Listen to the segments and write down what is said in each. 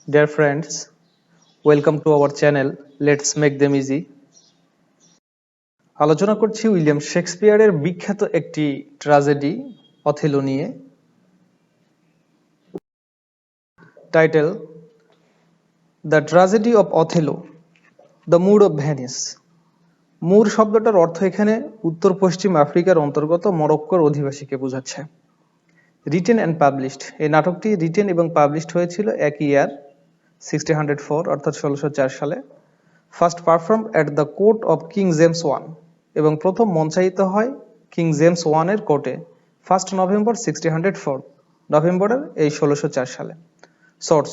Dear friends, welcome to our channel. Let's make them easy. আলোচনা করছি William শেক্সপিয়ারের বিখ্যাত একটি ট্র্যাজেডি অথেলো নিয়ে। Title the tragedy of Othello, the Moor of Venice. Moor শব্দটার অর্থ এখানে উত্তর পশ্চিম আফ্রিকার অন্তর্গত মরক্কোর অধিবাসীকে বোঝাচ্ছে। রিটেন অ্যান্ড পাবলিশড, এই নাটকটি রিটেন এবং পাবলিশড হয়েছিল একই ইয়ার 1604 অর্থাৎ 1604 সালে। First perform at the court of king James one, এবং প্রথম মঞ্চায়িত হয় কিং জেমস ওয়ানের কোর্টে 1 নভেম্বর 1604, নভেম্বরের এই 1604 সালে। Source: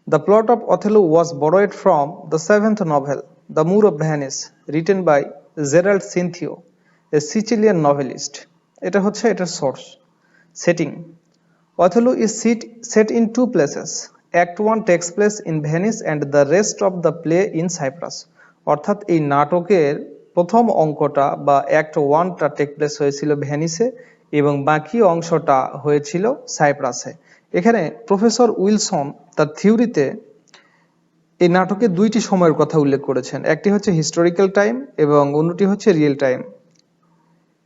the plot of Othello was borrowed from the seventh novel, The Moor of Venice, written by Gerald Cinthio, a Sicilian novelist. এটা হচ্ছে এটার source. Setting: Othello is set in two places. Act 1 takes place in Venice and the rest of the play in Cyprus. অর্থাৎ এই নাটকের প্রথম অঙ্কটা বা act 1টা take place হয়েছিল ভেনিসে এবং বাকি অংশটা হয়েছিল সাইপ্রাসে। এখানে প্রফেসর উইলসন তার থিওরিতে এই নাটকে দুইটি সময়ের কথা উল্লেখ করেছেন, একটি হচ্ছে হিস্টোরিক্যাল টাইম এবং অন্যটি হচ্ছে রিয়েল টাইম।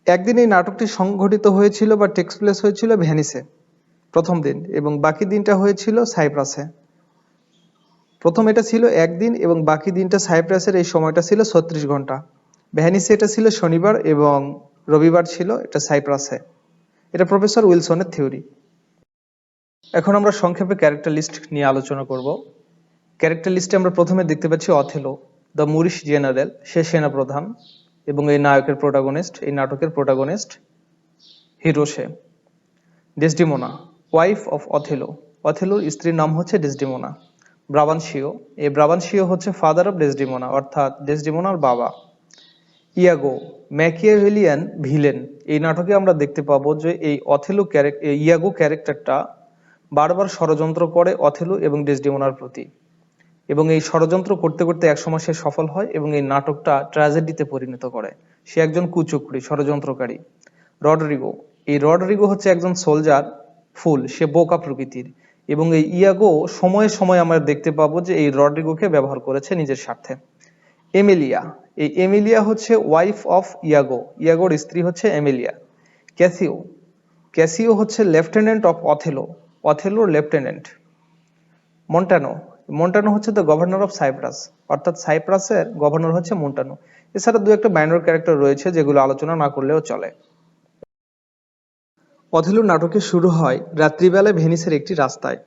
একদিন এই নাটকটি সংঘটিত হয়েছিল বা টেক্স প্লেস হয়েছিল ভেনিসে প্রথম দিন, এবং বাকি দিনটা হয়েছিল সাইপ্রাসে। প্রথম এটা ছিল একদিন এবং বাকি দিনটা সাইপ্রাসের এই সময়টা ছিল 36 ঘন্টা। ভেনিসে এটা ছিল শনিবার এবং রবিবার ছিল এটা সাইপ্রাসে। এটা প্রফেসর উইলসনের থিওরি। এখন আমরা সংক্ষেপে ক্যারেক্টার লিস্ট নিয়ে আলোচনা করব। ক্যারেক্টার লিস্টে আমরা প্রথমে দেখতে পাচ্ছি অথেলো, দ্য মুরিশ জেনারেল, সে সেনাপ্রধান এবং এই নায়কের প্রোটাগনিস্ট, এই নাটকের প্রোটাগনিস্ট, হিরো সে। ডেসডিমোনা, ওয়াইফ অফ অথেলো, অথেলোর স্ত্রীর নাম হচ্ছে ডেসডিমোনা। ব্রাবানশিও, এই ব্রাবানশিও হচ্ছে ফাদার অফ ডেসডিমোনা অর্থাৎ ডেসডিমোনার বাবা। ইয়াগো, ম্যাকিয়াভেলিয়ান ভিলেন। এই নাটকে আমরা দেখতে পাবো যে এই অথেলো ইয়াগো ক্যারেক্টারটা বারবার ষড়যন্ত্র করে অথেলো এবং ডেসডিমোনার প্রতি, এবং এই ষড়যন্ত্র করতে করতে একসময় সে সফল হয় এবং এই নাটকটা ট্র্যাজেডিতে পরিণত করে। সে একজন কুচক্রী, ষড়যন্ত্রকারী। রডরিগো, এই রডরিগো হচ্ছে একজন সোলজার ফুল, সে বোকা প্রকৃতির, এবং এই ইয়াগো সময়ে সময়ে আমরা দেখতে পাবো যে এই রডরিগোকে ব্যবহার করেছে নিজের স্বার্থে। এমিলিয়া, এই এমিলিয়া হচ্ছে ওয়াইফ অফ ইয়াগো, ইয়াগোর স্ত্রী হচ্ছে এমিলিয়া। ক্যাসিও, ক্যাসিও হচ্ছে লেফটেন্যান্ট অফ অথেলো, অথেলোর লেফটেন্যান্ট। মন্টানো, মন্টানো হচ্ছে দ্য গভর্নর অফ সাইপ্রাস, অর্থাৎ সাইপ্রাসের গভর্নর হচ্ছে মন্টানো। এছাড়া দু একটা মাইনর ক্যারেক্টার রয়েছে যেগুলো আলোচনা না করলেও চলে। অথেলো নাটকে শুরু হয় রাত্রিবেলায় ভেনিসের একটি রাস্তায়,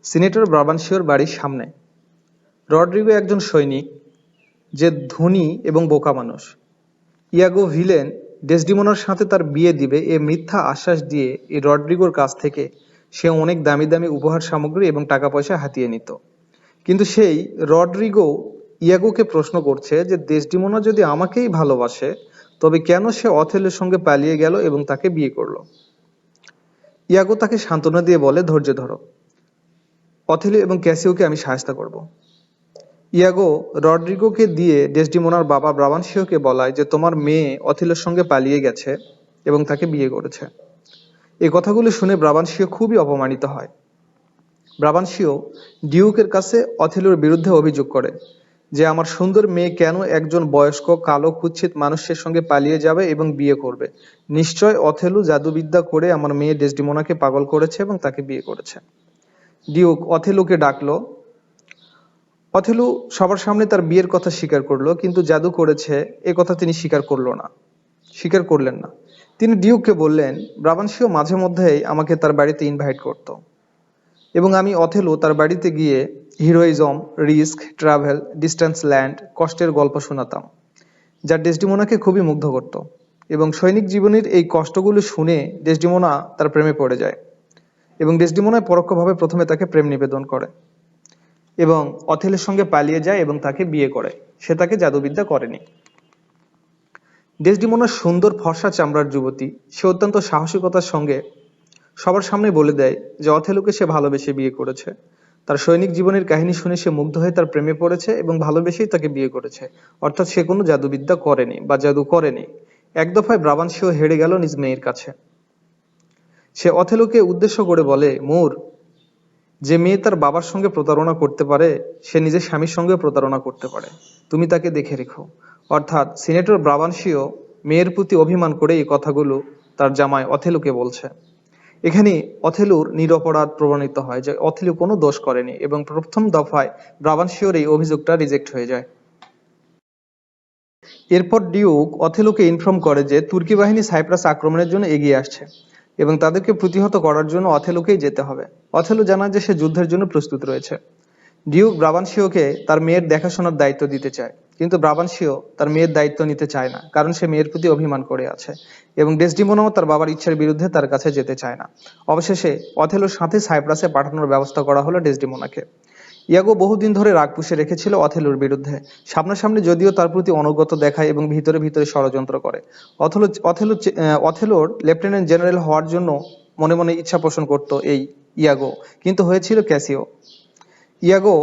সিনেটর ব্রাবানশিওর বাড়ির সামনে। রডরিগো একজন সৈনিক যে ধনী এবং বোকা মানুষ। ইয়াগো ভিলেন ডেসডিমোনার সাথে তার বিয়ে দিবে এ মিথ্যা আশ্বাস দিয়ে এই রডরিগোর কাছ থেকে সে অনেক দামি দামি উপহার সামগ্রী এবং টাকা পয়সা হাতিয়ে নিত। কিন্তু সেই রডরিগো ইয়াগোকে প্রশ্ন করছে যে ডেসডিমোনা যদি আমাকেই ভালোবাসে তবে কেন সে অথেলোর সঙ্গে পালিয়ে গেল এবং তাকে বিয়ে করলো। ইয়াগো তাকে সান্ত্বনা দিয়ে বলে, ধৈর্য ধরো, অথেলো এবং ক্যাসিওকে আমি সাহায্য করব। ইয়াগো রডরিগোকে দিয়ে ডেসডিমোনার বাবা ব্রাবানশিওকে বলায় যে তোমার মেয়ে অথেলোর সঙ্গে পালিয়ে গেছে এবং তাকে বিয়ে করেছে। এই কথাগুলো শুনে ব্রাবানশিও খুবই অপমানিত হয়। ব্রাবানশিও ডিউকের কাছে অথেলোর বিরুদ্ধে অভিযোগ করে যে আমার সুন্দর মেয়ে কেন একজন বয়স্ক কালো কুৎসিত মানুষের সঙ্গে পালিয়ে যাবে এবং বিয়ে করবে। নিশ্চয় অথেলো জাদুবিদ্যা করে আমার মেয়ে ডেসডিমোনাকে পাগল করেছে এবং তাকে বিয়ে করেছে। ডিউক অথেলোকে ডাকলো। অথেলো সবার সামনে তার বিয়ের কথা স্বীকার করলো, কিন্তু জাদু করেছে এ কথা তিনি স্বীকার করলেন না। তিনি ডিউককে বললেন, ব্রাবানশিও মাঝে মধ্যেই আমাকে তার বাড়িতে ইনভাইট করত এবং আমি অথেলো তার বাড়িতে গিয়ে heroism, risk, travel, distance land, কষ্টের গল্প শোনাতাম, যা ডেসডিমোনাকে খুবই মুগ্ধ করত, এবং সৈনিক জীবনের এই কষ্টগুলো শুনে ডেসডিমোনা তার প্রেমে পড়ে যায় এবং ডেসডিমোনা পরোক্ষভাবে প্রথমে তাকে প্রেম নিবেদন করে এবং অথেলোর সঙ্গে পালিয়ে যায় এবং তাকে বিয়ে করে। সে তাকে জাদুবিদ্যা করেনি। ডেসডিমোনা সুন্দর ফর্সা চামড়ার যুবতী, সে অত্যন্ত সাহসিকতার সঙ্গে সবার সামনে বলে দেয় যে অথেলোকে সে ভালোবেসে বিয়ে করেছে। তার সৈনিক জীবনের কাহিনী শুনে সে মুগ্ধ হয়ে তার প্রেমে পড়েছে এবং ভালোবেসেই তাকে বিয়ে করেছে, অর্থাৎ সে কোনো জাদুবিদ্যা করেনি বা জাদু করেনি। এক দফায় ব্রাবানশিও হেরে গেল নিজ মেয়ের কাছে। সে অথেলোকে উদ্দেশ্য করে বলে, মুর, যে মেয়ে তার বাবার সঙ্গে প্রতারণা করতে পারে সে নিজের স্বামীর সঙ্গে প্রতারণা করতে পারে, তুমি তাকে দেখে রেখো। অর্থাৎ সিনেটর ব্রাবানসিও মেয়ের প্রতি অভিমান করে এই কথাগুলো তার জামাই অথেলোকে বলছে। এখানে অথেলোর নিরপরাধ প্রমাণিত হয় যে অথেলো কোনো দোষ করেনি এবং প্রথম দফায় ব্রাবানসিওর এই অভিযোগটা রিজেক্ট হয়ে যায়। এরপর ডিউক অথেলোকে ইনফর্ম করে যে তুর্কি বাহিনী সাইপ্রাস আক্রমণের জন্য এগিয়ে আসছে এবং তাদেরকে প্রতিহত করার জন্য অথেলোকেই যেতে হবে। অথেলো জানায় যে সে যুদ্ধের জন্য প্রস্তুত রয়েছে। ডিউক ব্রাবানসিওকে তার মেয়ের দেখাশোনার দায়িত্ব দিতে চায়, কিন্তু ব্রাবানসিও তার মেয়ের দায়িত্ব নিতে চায় না, কারণ সে মেয়ের প্রতি অভিমান করে আছে এবং ডেসডিমোনাও তার বাবার ইচ্ছার বিরুদ্ধে তার কাছে যেতে চায় না। অবশেষে অথেলোর সাথে সাইপ্রাসে পাঠানোর ব্যবস্থা করা হলো ডেসডিমোনাকে। ইয়াগো বহুদিন ধরে রাগ পুষে রেখেছিল অথেলোর বিরুদ্ধে। সামনাসামনি যদিও তার প্রতি অনুগত দেখায় এবং ভিতরে ভিতরে ষড়যন্ত্র করে। অথেলোর লেফটেন্যান্ট জেনারেল হওয়ার জন্য মনে মনে ইচ্ছা পোষণ করত এই ইয়াগো, কিন্তু হয়েছিল ক্যাসিও। ইয়াগো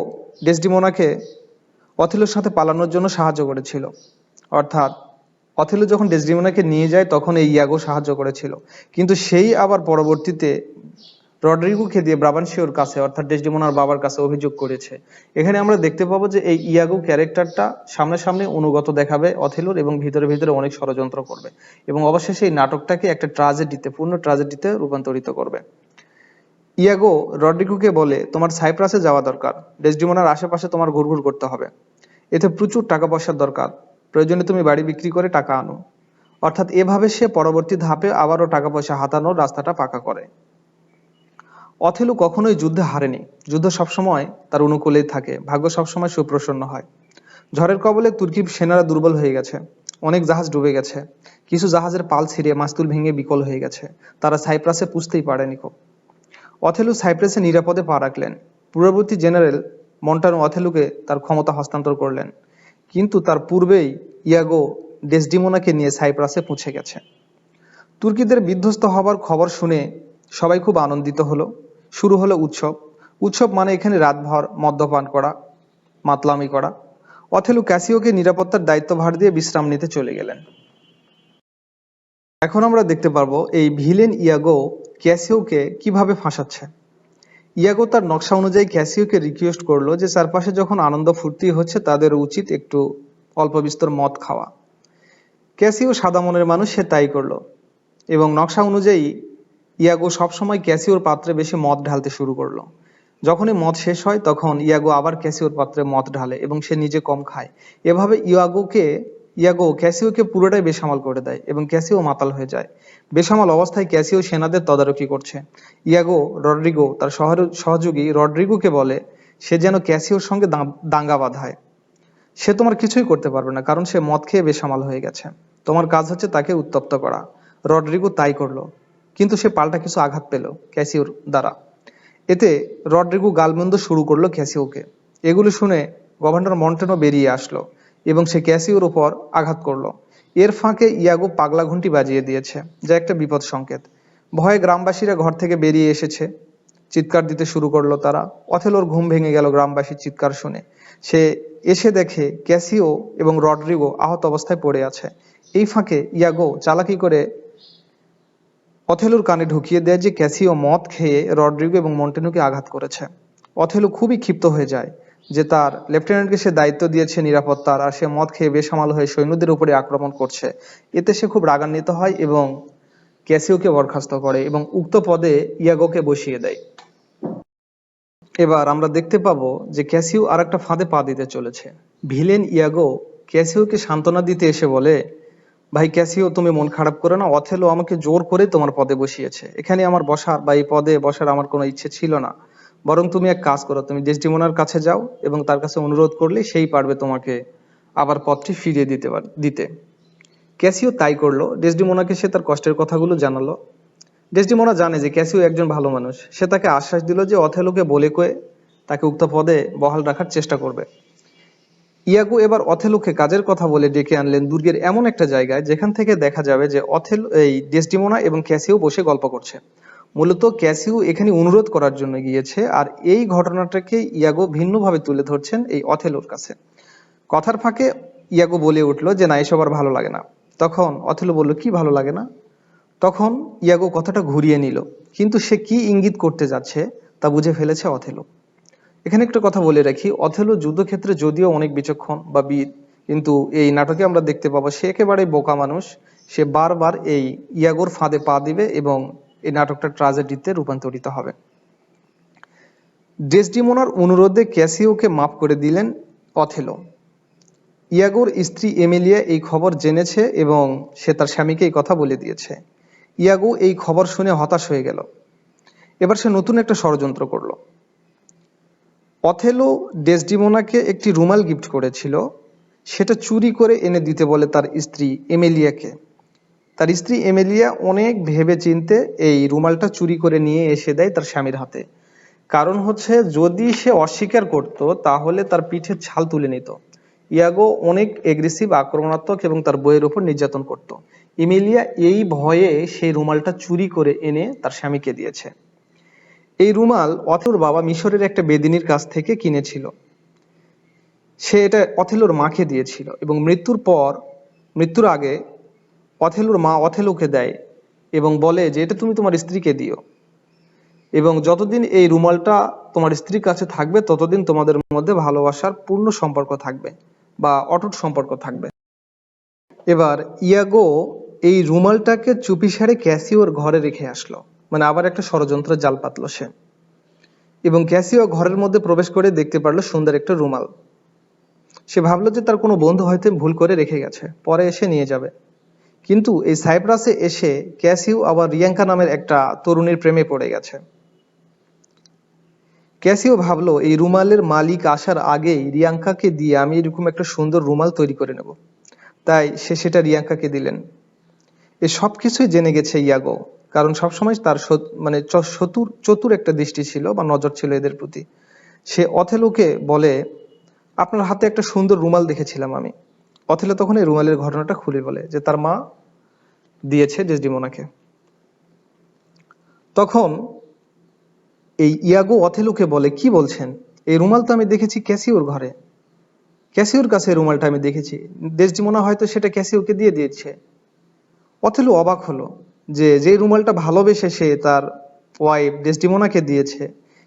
ডেসডিমোনাকে অথেলোর সাথে পালানোর জন্য সাহায্য করেছিল। অর্থাৎ অথেলো যখন ডেসডিমোনাকে নিয়ে যায় তখন এই ইয়াগো সাহায্য করেছিল, কিন্তু সেই আবার পরবর্তীতে রড্রিগোকে দিয়ে ব্রাবানসিওর কাছে অর্থাৎ ডেসডিমোনার বাবার কাছে অভিযোগ করেছে। এখানে আমরা দেখতে পাবো যে এই ইয়াগো ক্যারেক্টারটা সামনাসামনি অনুগত দেখাবে অথেলোর এবং ভিতরে ভিতরে অনেক ষড়যন্ত্র করবে এবং অবশেষে এই নাটকটাকে একটা ট্রাজেডিতে, পূর্ণ ট্রাজেডিতে রূপান্তরিত করবে। ইয়াগো রড্রিগোকে বলে, তোমার সাইপ্রাসে যাওয়া দরকার, ডেসডিমোনার আশেপাশে তোমার ঘুরঘুর করতে হবে, এতে প্রচুর টাকা পয়সার দরকার, প্রয়োজনে তুমি বাড়ি বিক্রি করে টাকা আনো। অর্থাৎ এভাবে সে পরবর্তী ধাপে আবারও টাকা পয়সা হাতানোর রাস্তাটা পাকা করে। অথেলো কখনোই যুদ্ধে হারেনি, যুদ্ধ সবসময় তার অনুকূলেই থাকে, ভাগ্য সবসময় সুপ্রসন্ন হয়। ঝড়ের কবলে তুর্কি সেনারা দুর্বল হয়ে গেছে, অনেক জাহাজ ডুবে গেছে, কিছু জাহাজের পাল ছিঁড়ে মাস্তুল ভেঙে বিকল হয়ে গেছে, তারা সাইপ্রাসে পুষতেই পারেনি। অথেলো সাইপ্রাসে নিরাপদে পা রাখলেন। পূর্ববর্তী জেনারেল মন্টানো অথেলোকে তার ক্ষমতা হস্তান্তর করলেন, কিন্তু তার পূর্বেই ইয়াগো ডেসডিমোনাকে নিয়ে সাইপ্রাসে পৌঁছে গেছে। তুর্কিদের বিধ্বস্ত হবার খবর শুনে সবাই খুব আনন্দিত হলো। শুরু হলো উৎসব। উৎসব মানে এখানে রাতভর মদ্যপান করা, মাতলামি করা। অথেলো ক্যাসিওকে নিরাপত্তার দায়িত্বভার দিয়ে বিশ্রাম নিতে চলে গেলেন। এখন আমরা দেখতে পারবো এই ভিলেন ইয়াগো ক্যাসিওকে কিভাবে ফাঁসাচ্ছে। ইয়াগো তার নকশা অনুযায়ী ক্যাসিওকে রিকোয়েস্ট করলো যে চারপাশে যখন আনন্দ ফুর্তি হচ্ছে তাদের উচিত একটু অল্প বিস্তর মদ খাওয়া। ক্যাসিও সাদা মনের মানুষ, সে তাই করলো এবং নকশা অনুযায়ী ইয়াগো সবসময় ক্যাসিওর পাত্রে বেশি মদ ঢালতে শুরু করলো। যখনই মদ শেষ হয় তখন ইয়াগো আবার ক্যাসিওর পাত্রে মদ ঢালে এবং সে নিজে কম খায়। এভাবে ইয়াগো ক্যাসিওকে পুরোটাই বেসামাল করে দেয় এবং ক্যাসিও মাতাল হয়ে যায়। বেসামাল অবস্থায় ক্যাসিও সেনাদের তদারকি করছে। ইয়াগো রড্রিগো তার সহযোগী রড্রিগোকে বলে সে যেন ক্যাসিওর সঙ্গে দাঙ্গা বাঁধায়। সে তোমার কিছুই করতে পারবে না, কারণ সে মদ খেয়ে বেসামাল হয়ে গেছে, তোমার কাজ হচ্ছে তাকে উত্তপ্ত করা। রড্রিগো তাই করলো, কিন্তু সে পাল্টা কিছু আঘাত পেল ক্যাসিওর দ্বারা। এতে রড্রিগো গালমন্দ শুরু করলো ক্যাসিওকে। এগুলো শুনে গভর্নর মন্টেনো বেরিয়ে আসলো এবং সে ক্যাসিওর উপর আঘাত করলো। এর ফাঁকে ইয়াগো পাগলা ঘন্টি বাজিয়ে দিয়েছে, যা একটা বিপদ সংকেত। ভয়ে গ্রামবাসীরা ঘর থেকে বেরিয়ে এসেছে, চিৎকার দিতে শুরু করলো তারা। অথেলোর ঘুম ভেঙে গেল গ্রামবাসীর চিৎকার শুনে। সে এসে দেখে ক্যাসিও এবং রড্রিগো আহত অবস্থায় পড়ে আছে। এই ফাঁকে ইয়াগো চালাকি করে অথেলোর কানে ঢুকিয়ে দেয় যে ক্যাসিও মদ খেয়ে রড্রিগো এবং মন্টেনোকে আঘাত করেছে। অথেলো খুবই ক্ষিপ্ত হয়ে যায় যে তার লেফটেন্যান্টকে সে দায়িত্ব দিয়েছে নিরাপত্তার, আর সে মদ খেয়ে বেসামাল হয়ে সৈন্যদের উপরে আক্রমণ করছে। এতে সে খুব রাগান্বিত হয় এবং ক্যাসিওকে বরখাস্ত করে এবং উক্ত পদে ইয়াগোকে বসিয়ে দেয়। এবার আমরা দেখতে পাবো যে ক্যাসিও আর একটা ফাঁদে পা দিতে চলেছে। ভিলেন ইয়াগো ক্যাসিওকে সান্ত্বনা দিতে এসে বলে, ভাই ক্যাসিও, তুমি মন খারাপ করে না, অথেলো আমাকে জোর করে তোমার পদে বসিয়েছে। এখানে আমার বসার বা এই পদে বসার আমার কোনো ইচ্ছে ছিল না, বরং তুমি এক কাজ করো, তুমি ডেসডিমোনার কাছে যাও এবং তার কাছে অনুরোধ করলে সেই পারবে তোমাকে আবার পদটি ফিরিয়ে দিতে। ক্যাসিও তাই করলো। ডেসডিমোনাকে সে তার কষ্টের কথাগুলো জানালো। ডেসডিমোনা জানে যে ক্যাসিও একজন ভালো মানুষ। সে তাকে আশ্বাস দিল যে অথেলোকে বলে কয়ে তাকে উক্ত পদে বহাল রাখার চেষ্টা করবে। ইয়াগো এবার অথেলোকে কাজের কথা বলে ডেকে আনলেন দুর্গের এমন একটা জায়গায় যেখান থেকে দেখা যাবে যে এই ডেসডিমোনা এবং ক্যাসিও বসে গল্প করছে। মূলত ক্যাসিও এখানে অনুরোধ করার জন্য গিয়েছে, আর এই ঘটনাটাকে ইয়াগো ভিন্নভাবে তুলে ধরছেন এই অথেলোর কাছে। কথার ফাঁকে ইয়াগো বলে উঠলো যে না, এসব আর ভালো লাগে না। তখন অথেলো বলল, কি ভালো লাগে না? তখন ইয়াগো কথাটা ঘুরিয়ে নিল, কিন্তু সে কি ইঙ্গিত করতে যাচ্ছে তা বুঝে ফেলেছে অথেলো। এখানে একটা কথা বলে রাখি, অথেলো যুদ্ধক্ষেত্রে যদিও অনেক বিচক্ষণ বা বীর, কিন্তু এই নাটকে আমরা দেখতে পাবো সে একেবারে বোকা মানুষ। সে বারবার এই ইয়াগোর ফাঁদে পা দিবে এবং এই নাটকটা ট্রাজেডিতে রূপান্তরিত হবে। ডেসডিমোনার অনুরোধে ক্যাসিওকে মাফ করে দিলেন অথেলো। ইয়াগোর স্ত্রী এমিলিয়া এই খবর জেনেছে এবং সে তার স্বামীকে এই কথা বলে দিয়েছে। ইয়াগো এই খবর শুনে হতাশ হয়ে গেল। এবার সে নতুন একটা ষড়যন্ত্র করলো। অথেলো ডেসডিমোনাকে একটি রুমাল গিফট করেছিল, সেটা চুরি করে এনে দিতে বলে তার স্ত্রী এমিলিয়াকে। তার স্ত্রী এমিলিয়া অনেক ভেবে চিনতে এই রুমালটা চুরি করে নিয়ে এসে দেয় তার স্বামীর হাতে। কারণ হচ্ছে যদি সে অস্বীকার করত তাহলে তার পিঠে ছাল তুলে নিত। ইয়াগো অনেক এগ্রেসিভ, আক্রমণাত্মক এবং তার বইয়ের উপর নির্যাতন করত। এমিলিয়া এই ভয়ে সেই রুমালটা চুরি করে এনে তার স্বামীকে দিয়েছে। এই রুমাল অথেলোর বাবা মিশরের একটা বেদিনীর কাছ থেকে কিনেছিল। সে এটা অথেলোর মাকে দিয়েছিল এবং মৃত্যুর আগে অথেলোর মা অথেলোকে দেয় এবং বলে যে এটা তুমি তোমার স্ত্রীকে দিও, এবং যতদিন এই রুমালটা তোমার স্ত্রীর কাছে থাকবে ততদিন তোমাদের মধ্যে ভালোবাসার পূর্ণ সম্পর্ক থাকবে বা অটুট সম্পর্ক থাকবে। এবার ইয়াগো এই রুমালটাকে চুপিসারে ক্যাসিওর ঘরে রেখে আসলো, মানে আবার একটা ষড়যন্ত্র জাল পাতলো সে। এবং ক্যাসিও ঘরের মধ্যে প্রবেশ করে দেখতে পারলো সুন্দর একটা রুমাল। সে ভাবলো যে তার কোনো বন্ধু হয়তো ভুল করে রেখে গেছে, পরে এসে নিয়ে যাবে। কিন্তু এই সাইপ্রাসে এসে ক্যাসিও আবার রিয়াঙ্কা নামের একটা তরুণীর প্রেমে পড়ে গেছে। ক্যাসিও ভাবলো এই রুমালের মালিক আসার আগেই রিয়াঙ্কাকে দিয়ে আমি এরকম একটা সুন্দর রুমাল তৈরি করে নেব। তাই সে সেটা রিয়াঙ্কাকে দিলেন। এই সব কিছুই জেনে গেছে ইয়াগো, কারণ সবসময় তার মানে চতুর একটা দৃষ্টি ছিল বা নজর ছিল এদের প্রতি। সে অথেলোকে বলে, আপনার হাতে একটা সুন্দর রুমাল দেখেছিলাম আমি। অথেলো তখন এই রুমালের ঘটনাটা খুলে বলে যে তার মা দিয়েছে ডেসডিমোনাকে। তখন এই ইয়াগো অথেলোকে বলে, কি বলছেন, এই রুমাল তো আমি দেখেছি ক্যাসিওর ঘরে, ক্যাসিওর কাছে এই রুমালটা আমি দেখেছি, ডেসডিমোনা হয়তো সেটা ক্যাসিওকে দিয়ে দিয়েছে। অথেলো অবাক হলো যে রুমালটা ভালোবেসে সে তার ওয়াইফ ডেসডিমোনাকে দিয়েছে,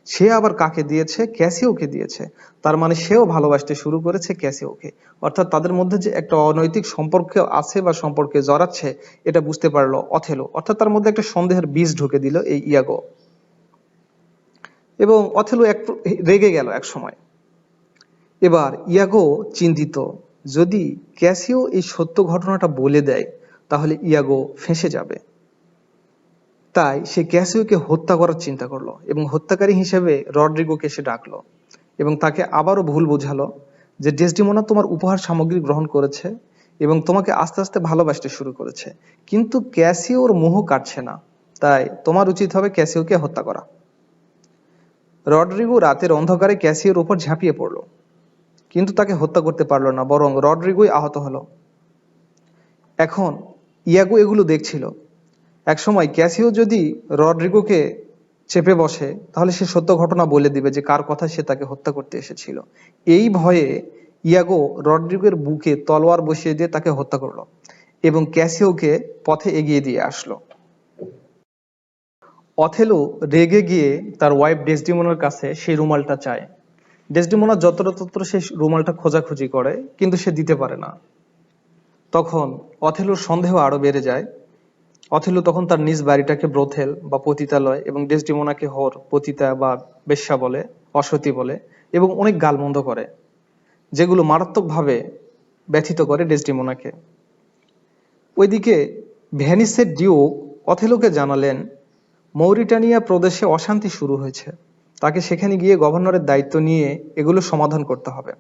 সে আবার কাকে দিয়েছে, ক্যাসিওকে দিয়েছে। তার মানে সেও ভালোবাসতে শুরু করেছে ক্যাসিওকে। অর্থাৎ তাদের মধ্যে যে একটা অনৈতিক সম্পর্ক আছে বা সম্পর্কে জড়াচ্ছে এটা বুঝতে পারলো অথেলো। অর্থাৎ তার মধ্যে একটা সন্দেহের বীজ ঢুকে দিল এই ইয়াগো। এবং অথেলো একটু রেগে গেল এক সময়। এবার ইয়াগো চিন্তিত, যদি ক্যাসিও এই সত্য ঘটনাটা বলে দেয় তাহলে ইয়াগো ফেঁসে যাবে। তাই সে ক্যাসিওকে হত্যা করার চিন্তা করলো এবং হত্যাকারী হিসেবে রড্রিগোকে সে ডাকলো এবং তাকে আবারও ভুল বোঝালো যে ডেসডিমোনা তোমার উপহার সামগ্রী গ্রহণ করেছে এবং তোমাকে আস্তে আস্তে ভালোবাসতে শুরু করেছে, কিন্তু ক্যাসিওর মোহ কাটছে না, তাই তোমার উচিত হবে ক্যাসিওকে হত্যা করা। রড্রিগো রাতের অন্ধকারে ক্যাসিওর উপর ঝাঁপিয়ে পড়লো, কিন্তু তাকে হত্যা করতে পারলো না, বরং রড্রিগোই আহত হলো। এখন ইয়াগো এগুলো দেখছিল। একসময় ক্যাসিও যদি রড্রিগোকে চেপে বসে তাহলে সে সত্য ঘটনা বলে দিবে যে কার কথা সে তাকে হত্যা করতে এসেছিল। এই ভয়ে ইয়াগো রড্রিগোর বুকে তলোয়ার বসিয়ে দিয়ে তাকে হত্যা করলো এবং ক্যাসিওকে পথে এগিয়ে দিয়ে আসলো। অথেলো রেগে গিয়ে তার ওয়াইফ ডেসডিমোনার কাছে সেই রুমালটা চায়। ডেসডিমোনা যত্রতত্র সেই রুমালটা খোঁজাখুঁজি করে, কিন্তু সে দিতে পারে না। তখন অথেলোর সন্দেহ আরো বেড়ে যায়। অথেলো তখন তার নিজ বাড়িটাকে ব্রোথেল বা পতিতালয় এবং ডেসডিমোনাকে হোর, পতিতা বা বেশ্যা বলে, অসতী বলে এবং অনেক গালমন্দ করে, যেগুলো মারাত্মকভাবে ব্যথিত করে ডেসডিমোনাকে। ওইদিকে ভ্যানিসের ডিউক অথেলোকে জানালেন মৌরিটানিয়া প্রদেশে অশান্তি শুরু হয়েছে, তাকে সেখানে গিয়ে গভর্নরের দায়িত্ব নিয়ে এগুলো সমাধান করতে হবে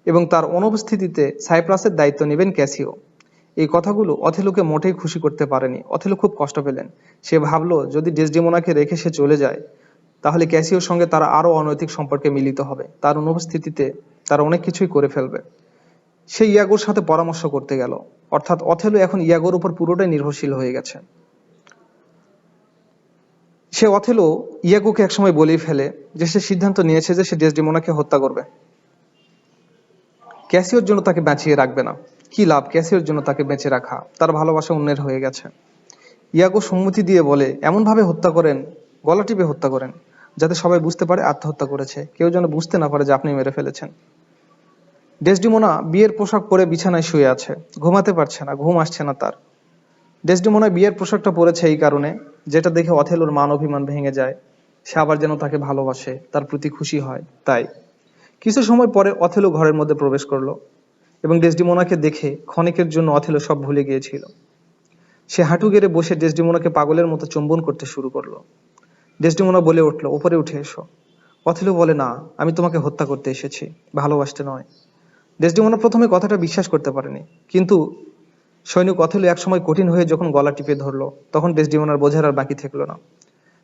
এবং তার অনুপস্থিতিতে সাইপ্রাসের দায়িত্ব নেবেন ক্যাসিও। এই কথাগুলো অথেলোকে মোটেই খুশি করতে পারেনি। অথেলো খুব কষ্ট পেলেন। সে ভাবলো যদি ডেসডিমোনাকে রেখে সে চলে যায় তাহলে ক্যাসিওর সঙ্গে তারা আরো অনৈতিক সম্পর্কে মিলিত হবে, তার অনুপস্থিতিতে তারা অনেক কিছুই করে ফেলবে। সে ইয়াগোর সাথে পরামর্শ করতে গেল। অর্থাৎ অথেলো এখন ইয়াগোর উপর পুরোটাই নির্ভরশীল হয়ে গেছে। সে অথেলো ইয়াগোকে একসময় বলেই ফেলে যে সে সিদ্ধান্ত নিয়েছে যে সে ডেসডিমোনাকে হত্যা করবে, ক্যাসিওর জন্য তাকে বাঁচিয়ে রাখবে না। কি লাভ ক্যাসিওর জন্য তাকে বেঁচে রাখা, তার ভালোবাসা অন্যের হয়ে গেছে। ইয়াগো সম্মতি দিয়ে বলে এমন ভাবে হত্যা করেন, গলা টিপে হত্যা করেন যাতে সবাই বুঝতে পারে আত্মহত্যা করেছে, কেউ যেন বুঝতে না পারে যে আপনি মেরে ফেলেছেন। ডেসডিমোনা বিয়ের পোশাক পরে বিছানায় শুয়ে আছে, ঘুমাতে পারছে না, ঘুম আসছে না তার। ডেসডিমোনা বিয়ের পোশাকটা পরেছে এই কারণে, যেটা দেখে অথেলোর মান অভিমান ভেঙে যায়, সে আবার যেন তাকে ভালোবাসে, তার প্রতি খুশি হয়। তাই কিছু সময় পরে অথেলো ঘরের মধ্যে প্রবেশ করলো এবং ডেসডিমোনাকে দেখে ক্ষণিকের জন্য অথেলো সব ভুলে গিয়েছিল। সে হাঁটু গেড়ে বসে ডেসডিমোনাকে পাগলের মতো চুম্বন করতে শুরু করলো। ডেসডিমোনা বলে উঠল, ওপরে উঠে এসো। অথেলো বলে, না, আমি তোমাকে হত্যা করতে এসেছি, ভালোবাসতে নয়। ডেসডিমোনা প্রথমে কথাটা বিশ্বাস করতে পারেনি, কিন্তু সৈনিক অথেলো একসময় কঠিন হয়ে যখন গলা টিপে ধরলো, তখন ডেসডিমোনার বোঝার আর বাকি থাকলো না।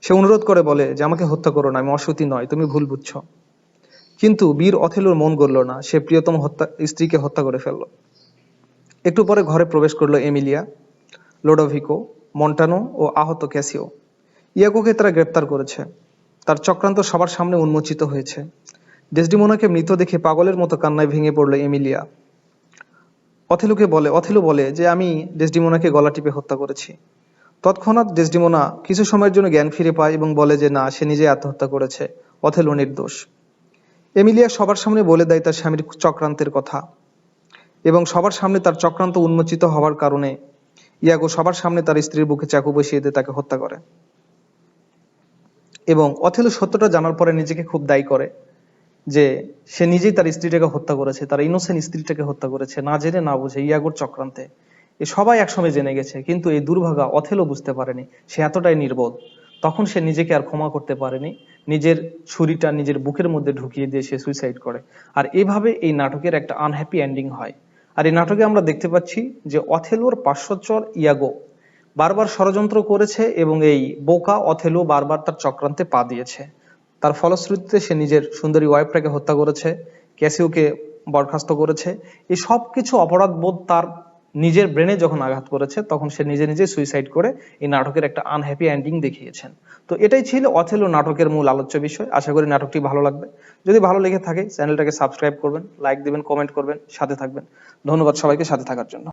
সে অনুরোধ করে বলে যে, আমাকে হত্যা করো না, আমি অসতী নয়, তুমি ভুল বুঝছো। কিন্তু বীর অথেলোর মন গড়ল না, সে প্রিয়তম স্ত্রীকে হত্যা করে ফেললো। একটু পরে ঘরে প্রবেশ করলো এমিলিয়া, লোডোভিকো, মন্টানো ও আহত ক্যাসিও। ইয়াগোকে তারা গ্রেপ্তার করেছে। তার চক্রান্ত সবার সামনে উন্মোচিত হয়েছে। ডেসডিমোনাকে মৃত দেখে পাগলের মতো কান্নায় ভেঙে পড়ল এমিলিয়া। অথেলো বলে যে, আমি ডেসডিমোনাকে গলা টিপে হত্যা করেছি। তৎক্ষণাৎ ডেসডিমোনা কিছু সময়ের জন্য জ্ঞান ফিরে পায় এবং বলে যে না, সে নিজে আত্মহত্যা করেছে, অথেলো নির্দোষ। এমিলিয়া সবার সামনে বলে দেয় তার স্বামীর চক্রান্তের কথা, এবং সবার সামনে তার চক্রান্ত উন্মোচিত হওয়ার কারণে ইয়াগো সবার সামনে তার স্ত্রীর বুকে চাকু বসিয়ে দিয়ে তাকে হত্যা করে। এবং অথেলো সত্যটা জানার পরে নিজেকে খুব দায়ী করে যে সে নিজেই তার স্ত্রীটাকে হত্যা করেছে, তার ইনোসেন্ট স্ত্রীটাকে হত্যা করেছে, না জেনে না বুঝে, ইয়াগোর চক্রান্তে। এ সবাই একসময় জেনে গেছে, কিন্তু এই দুর্ভাগা অথেলো বুঝতে পারেনি, সে এতটাই নির্বোধ। তখন সে নিজেকে আর ক্ষমা করতে পারেনি, নিজের ছুরিটা নিজের বুকের মধ্যে ঢুকিয়ে দিয়ে সে সুইসাইড করে। আর এভাবে এই নাটকের একটা আনহ্যাপি এন্ডিং হয়। আর এই নাটকে আমরা দেখতে পাচ্ছি যে অথেলোর পার্শ্বচর ইয়াগো বারবার ষড়যন্ত্র করেছে এবং এই বোকা অথেলো বারবার তার চক্রান্তে পা দিয়েছে। তার ফলশ্রুতিতে সে নিজের সুন্দরী ওয়াইফটাকে হত্যা করেছে, ক্যাসিওকে বরখাস্ত করেছে। এই সব কিছু অপরাধ বোধ তার নিজের ব্রেনে যখন আঘাত করেছে, তখন সে নিজে নিজে সুইসাইড করে এই নাটকের একটা আনহ্যাপি এন্ডিং দেখিয়েছেন। তো এটাই ছিল অথেলো নাটকের মূল আলোচ্য বিষয়। আশা করি নাটকটি ভালো লাগবে। যদি ভালো লেগে থাকে চ্যানেলটাকে সাবস্ক্রাইব করবেন, লাইক দিবেন, কমেন্ট করবেন, সাথে থাকবেন। ধন্যবাদ সবাইকে সাথে থাকার জন্য।